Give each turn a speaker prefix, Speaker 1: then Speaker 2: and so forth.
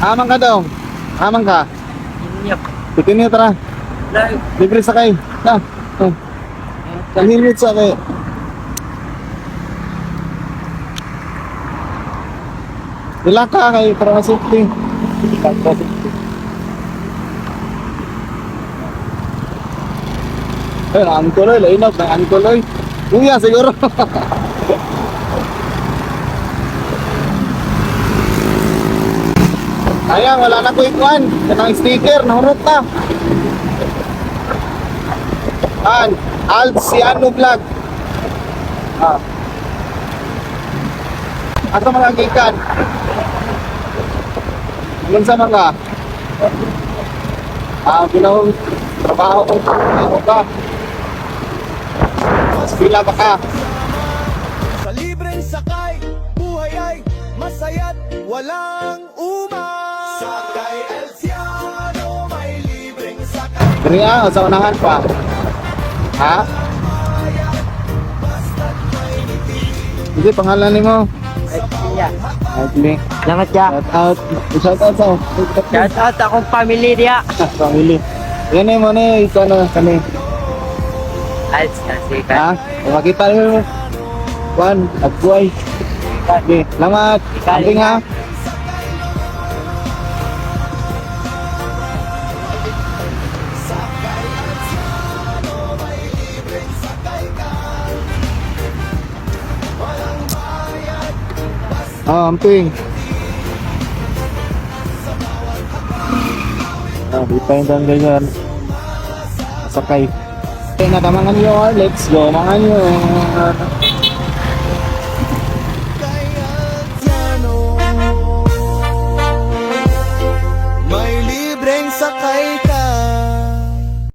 Speaker 1: Amang ka daw. Amang ka.
Speaker 2: Inyap.
Speaker 1: Bitin niyo, tara.
Speaker 2: Lahat.
Speaker 1: Libre sakay. Na. Oh. Helmet sakay. Ilang ka kay para safety. Eh, angkoloy, lainap ng angkoloy. Kuya, siguro. Ayan, wala na ko ikuan. Kanang sticker, nahurot na. Alciano Vlog. Ah. Asa mga gikan? Ilan sa mga? Ginawang trabaho ko. Trabaho ka. Mas pila ba ka?
Speaker 3: Sa libreng sakay, buhay ay masaya't walang umay. Sakay Alciano, may libreng sakay.
Speaker 1: Kaya, sa unahan pa. Ha? Sige, pangalan ni mo. Adli.
Speaker 2: Salamat ya.
Speaker 1: Shout out. Shout out sa.
Speaker 2: Shout out akong family dia.
Speaker 1: Family. Yan eh mo ni, ikaw na kami.
Speaker 2: Als kasi
Speaker 1: Ha? Makita mo. Juan, at buhay. Okay, salamat. Amping ha. Amping. Di pa yung tanggal yan. Sakay. Okay, natamangan nyo. Let's go. Mangan nyo.
Speaker 3: Kay Alciano, may libreng sakay